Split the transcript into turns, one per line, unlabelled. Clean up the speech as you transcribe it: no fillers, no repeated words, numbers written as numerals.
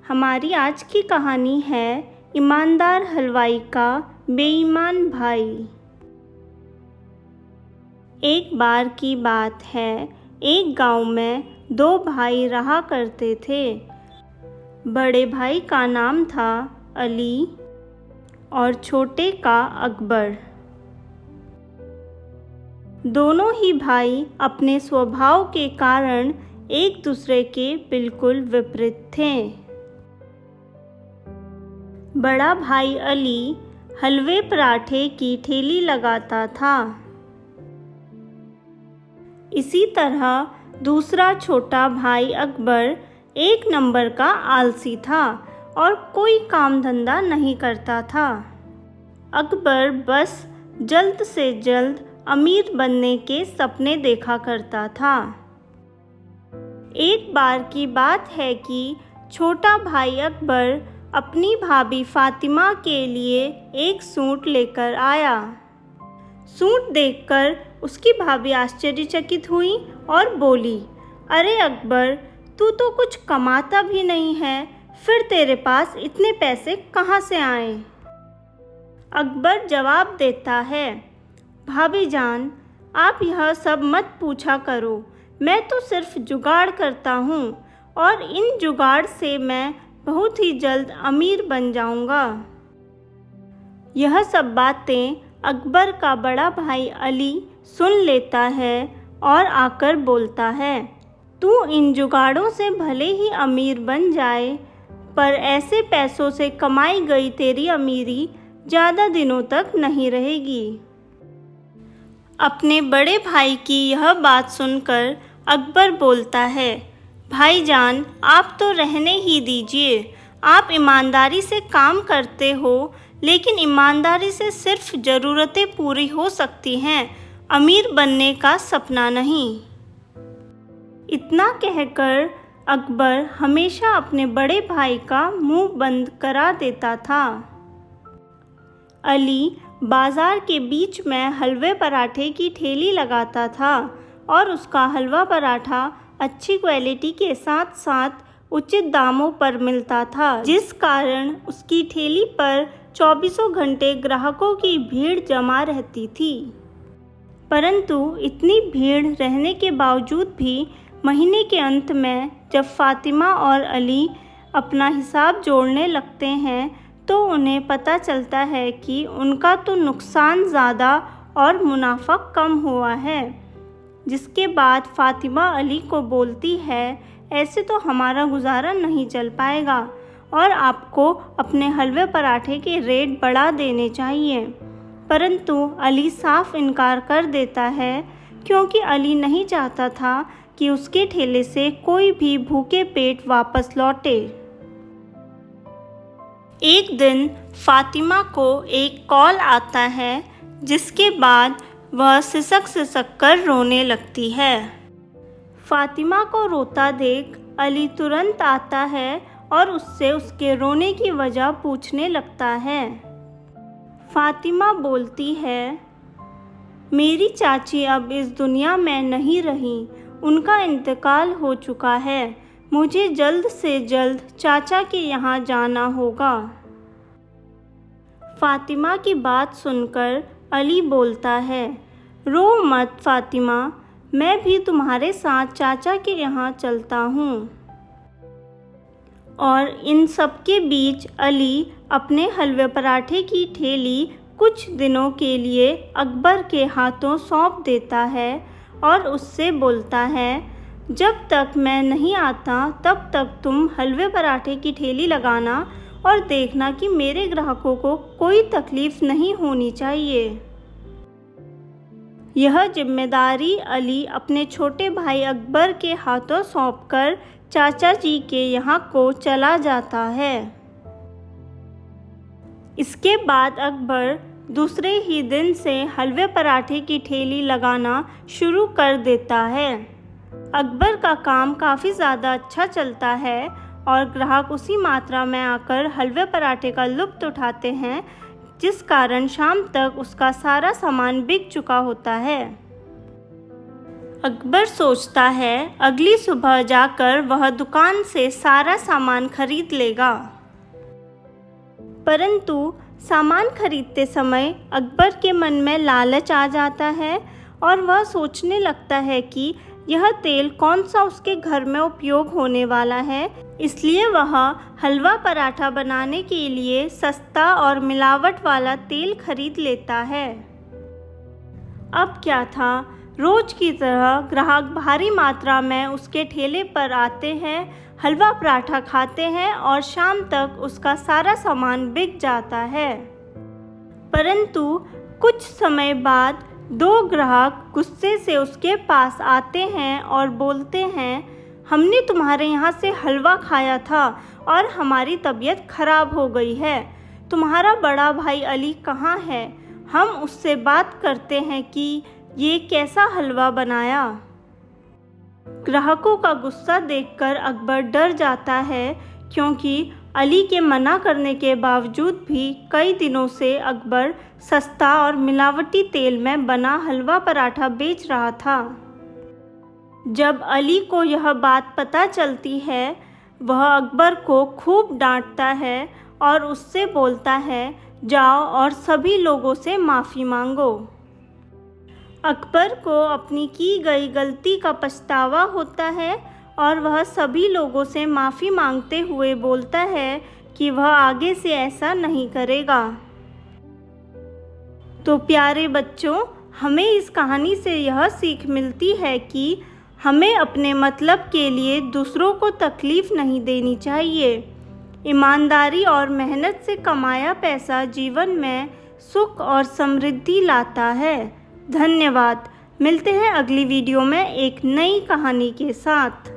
हमारी आज की कहानी है ईमानदार हलवाई का बेईमान भाई। एक बार की बात है, एक गांव में दो भाई रहा करते थे। बड़े भाई का नाम था अली और छोटे का अकबर। दोनों ही भाई अपने स्वभाव के कारण एक दूसरे के बिल्कुल विपरीत थे। बड़ा भाई अली हलवे पराठे की ठेली लगाता था। इसी तरह दूसरा छोटा भाई अकबर एक नंबर का आलसी था और कोई काम धंधा नहीं करता था। अकबर बस जल्द से जल्द अमीर बनने के सपने देखा करता था। एक बार की बात है कि छोटा भाई अकबर अपनी भाभी फातिमा के लिए एक सूट लेकर आया। सूट देखकर उसकी भाभी आश्चर्यचकित हुई और बोली, अरे अकबर, तू तो कुछ कमाता भी नहीं है, फिर तेरे पास इतने पैसे कहाँ से आए? अकबर जवाब देता है, भाभी जान, आप यह सब मत पूछा करो, मैं तो सिर्फ जुगाड़ करता हूँ और इन जुगाड़ से मैं बहुत ही जल्द अमीर बन जाऊँगा। यह सब बातें अकबर का बड़ा भाई अली सुन लेता है और आकर बोलता है, तू इन जुगाड़ों से भले ही अमीर बन जाए, पर ऐसे पैसों से कमाई गई तेरी अमीरी ज़्यादा दिनों तक नहीं रहेगी। अपने बड़े भाई की यह बात सुनकर अकबर बोलता है, भाईजान, आप तो रहने ही दीजिए। आप ईमानदारी से काम करते हो, लेकिन ईमानदारी से सिर्फ ज़रूरतें पूरी हो सकती हैं, अमीर बनने का सपना नहीं। इतना कहकर अकबर हमेशा अपने बड़े भाई का मुंह बंद करा देता था। अली बाज़ार के बीच में हलवे पराठे की ठेली लगाता था और उसका हलवा पराठा अच्छी क्वालिटी के साथ साथ उचित दामों पर मिलता था, जिस कारण उसकी ठेली पर 24 घंटे ग्राहकों की भीड़ जमा रहती थी। परंतु इतनी भीड़ रहने के बावजूद भी महीने के अंत में जब फातिमा और अली अपना हिसाब जोड़ने लगते हैं तो उन्हें पता चलता है कि उनका तो नुकसान ज़्यादा और मुनाफा कम हुआ है। जिसके बाद फातिमा अली को बोलती है, ऐसे तो हमारा गुजारा नहीं चल पाएगा और आपको अपने हलवे पराठे के रेट बढ़ा देने चाहिए। परंतु अली साफ इनकार कर देता है, क्योंकि अली नहीं चाहता था कि उसके ठेले से कोई भी भूखे पेट वापस लौटे। एक दिन फातिमा को एक कॉल आता है, जिसके बाद वह सिसक सिसक कर रोने लगती है। फातिमा को रोता देख अली तुरंत आता है और उससे उसके रोने की वजह पूछने लगता है। फातिमा बोलती है, मेरी चाची अब इस दुनिया में नहीं रही, उनका इंतकाल हो चुका है, मुझे जल्द से जल्द चाचा के यहाँ जाना होगा। फातिमा की बात सुनकर अली बोलता है, रो मत फातिमा, मैं भी तुम्हारे साथ चाचा के यहाँ चलता हूँ। और इन सब के बीच अली अपने हलवे पराठे की ठेली कुछ दिनों के लिए अकबर के हाथों सौंप देता है और उससे बोलता है, जब तक मैं नहीं आता तब तक तुम हलवे पराठे की ठेली लगाना और देखना कि मेरे ग्राहकों को कोई तकलीफ़ नहीं होनी चाहिए। यह जिम्मेदारी अली अपने छोटे भाई अकबर के हाथों सौंपकर चाचा जी के यहाँ को चला जाता है। इसके बाद अकबर दूसरे ही दिन से हलवे पराठे की ठेली लगाना शुरू कर देता है। अकबर का काम काफ़ी ज़्यादा अच्छा चलता है और ग्राहक उसी मात्रा में आकर हलवे पराठे का लुत्फ़ उठाते हैं, जिस कारण शाम तक उसका सारा सामान बिक चुका होता है। अकबर सोचता है अगली सुबह जाकर वह दुकान से सारा सामान खरीद लेगा। परंतु सामान खरीदते समय अकबर के मन में लालच आ जाता है और वह सोचने लगता है कि यह तेल कौन सा उसके घर में उपयोग होने वाला है, इसलिए वह हलवा पराठा बनाने के लिए सस्ता और मिलावट वाला तेल खरीद लेता है। अब क्या था, रोज की तरह ग्राहक भारी मात्रा में उसके ठेले पर आते हैं, हलवा पराठा खाते हैं और शाम तक उसका सारा सामान बिक जाता है। परंतु कुछ समय बाद 2 ग्राहक गुस्से से उसके पास आते हैं और बोलते हैं, हमने तुम्हारे यहाँ से हलवा खाया था और हमारी तबीयत खराब हो गई है। तुम्हारा बड़ा भाई अली कहाँ है? हम उससे बात करते हैं कि ये कैसा हलवा बनाया। ग्राहकों का गुस्सा देखकर अकबर डर जाता है, क्योंकि अली के मना करने के बावजूद भी कई दिनों से अकबर सस्ता और मिलावटी तेल में बना हलवा पराठा बेच रहा था। जब अली को यह बात पता चलती है, वह अकबर को खूब डांटता है और उससे बोलता है, जाओ और सभी लोगों से माफ़ी मांगो। अकबर को अपनी की गई गलती का पछतावा होता है और वह सभी लोगों से माफ़ी मांगते हुए बोलता है कि वह आगे से ऐसा नहीं करेगा। तो प्यारे बच्चों, हमें इस कहानी से यह सीख मिलती है कि हमें अपने मतलब के लिए दूसरों को तकलीफ़ नहीं देनी चाहिए। ईमानदारी और मेहनत से कमाया पैसा जीवन में सुख और समृद्धि लाता है। धन्यवाद। मिलते हैं अगली वीडियो में एक नई कहानी के साथ।